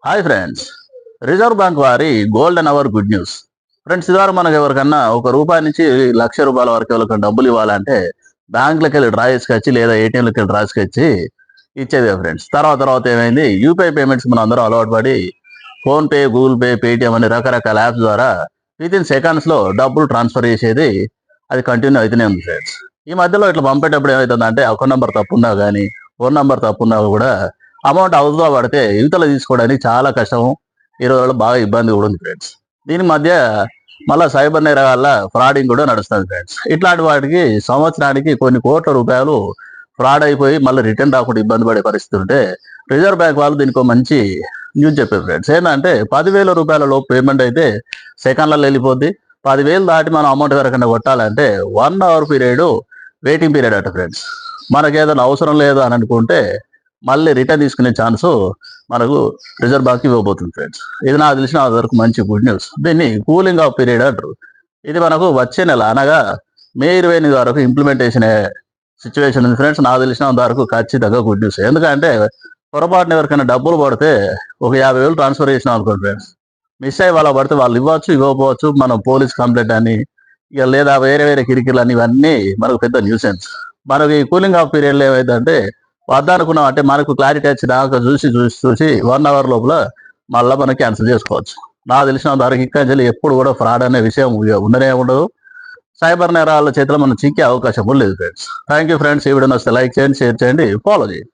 Hi friends, reserve bank వారి golden hour good news. Friends, ఇదివరకు మనకు ఎవరికన్నా ₹1 నుంచి ₹1,00,000 వరకు ఎవరికైనా డబ్బులు ఇవ్వాలంటే బ్యాంకులకు వెళ్ళి డ్రా చేసుకొచ్చి లేదా ఏటీఎంలకు వెళ్ళి డ్రా చేసుకొచ్చి ఇచ్చేది ఫ్రెండ్స్. తర్వాత తర్వాత ఏమైంది, యూపీఐ పేమెంట్స్ మనం అందరం అలవాటు పడి ఫోన్పే, గూగుల్ పే, పేటిఎం అనే రకరకాల యాప్స్ ద్వారా వితిన్ సెకండ్స్లో డబ్బులు ట్రాన్స్ఫర్ చేసేది అది కంటిన్యూ అవుతూనే ఉంది ఫ్రెండ్స్. ఈ మధ్యలో ఇట్లా పంపేటప్పుడు ఏమవుతుందంటే అకౌంట్ నెంబర్ తప్పున్నా కానీ ఫోన్ నెంబర్ తప్పున్నా కూడా అమౌంట్ అవతల పడితే యువతలు తీసుకోవడానికి చాలా కష్టం. ఈ రోజుల్లో బాగా ఇబ్బంది కూడా ఉంది ఫ్రెండ్స్. దీని మధ్య మళ్ళీ సైబర్ నేరాల ఫ్రాడింగ్ కూడా నడుస్తుంది ఫ్రెండ్స్. ఇట్లాంటి వాటికి సంవత్సరానికి కొన్ని కోట్ల రూపాయలు ఫ్రాడ్ అయిపోయి మళ్ళీ రిటర్న్ రాకుండా ఇబ్బంది పడే పరిస్థితి ఉంటే రిజర్వ్ బ్యాంక్ వాళ్ళు దీనికి ఒక మంచి న్యూస్ చెప్పారు ఫ్రెండ్స్. ఏంటంటే ₹10,000 లోపు పేమెంట్ అయితే సెకండ్లలో వెళ్ళిపోద్ది. 10,000 దాటి మనం అమౌంట్ ఎవరికైనా కొట్టాలంటే 1 అవర్ పీరియడ్ వెయిటింగ్ పీరియడ్ అట ఫ్రెండ్స్. మనకేదైనా అవసరం లేదు అని అనుకుంటే మళ్ళీ రిటర్న్ తీసుకునే ఛాన్స్ మనకు రిజర్వ్ బ్యాంక్ ఇవ్వబోతుంది ఫ్రెండ్స్. ఇది నాకు తెలిసిన వరకు మంచి గుడ్ న్యూస్. దీన్ని కూలింగ్ ఆఫ్ పీరియడ్ అంటారు. ఇది మనకు వచ్చే నెల అనగా మే 28 వరకు ఇంప్లిమెంటేషన్ అయ్యే సిచ్యువేషన్ ఉంది ఫ్రెండ్స్. నాకు తెలిసిన వరకు ఖచ్చితంగా గుడ్ న్యూస్. ఎందుకంటే పొరపాటున ఎవరికైనా డబ్బులు పడితే ఒక 50,000 ట్రాన్స్ఫర్ చేసినాం అనుకోండి ఫ్రెండ్స్, మిస్ అయ్యి వాళ్ళ పడితే వాళ్ళు ఇవ్వచ్చు ఇవ్వకపోవచ్చు, మనం పోలీస్ కంప్లైంట్ అని ఇక లేదా వేరే వేరే కిరికిలు అని ఇవన్నీ మనకు పెద్ద న్యూసెన్స్. మనకి ఈ కూలింగ్ ఆఫ్ పీరియడ్లో ఏమైందంటే వద్దనుకున్నాం అంటే మనకు క్లారిటీ వచ్చినాక చూసి 1 అవర్ లోపల మళ్ళీ మనం క్యాన్సిల్ చేసుకోవచ్చు. నాకు తెలిసిన వరకు ఇక్కడ ఎప్పుడు కూడా ఫ్రాడ్ అనే విషయం ఉండనే ఉండదు. సైబర్ నేరాల చేతిలో మనం చిక్కే అవకాశం లేదు ఫ్రెండ్స్. Thank you friends. ఈ వీడియో వస్తే లైక్ చేయండి, షేర్ చేయండి, ఫాలో చేయండి.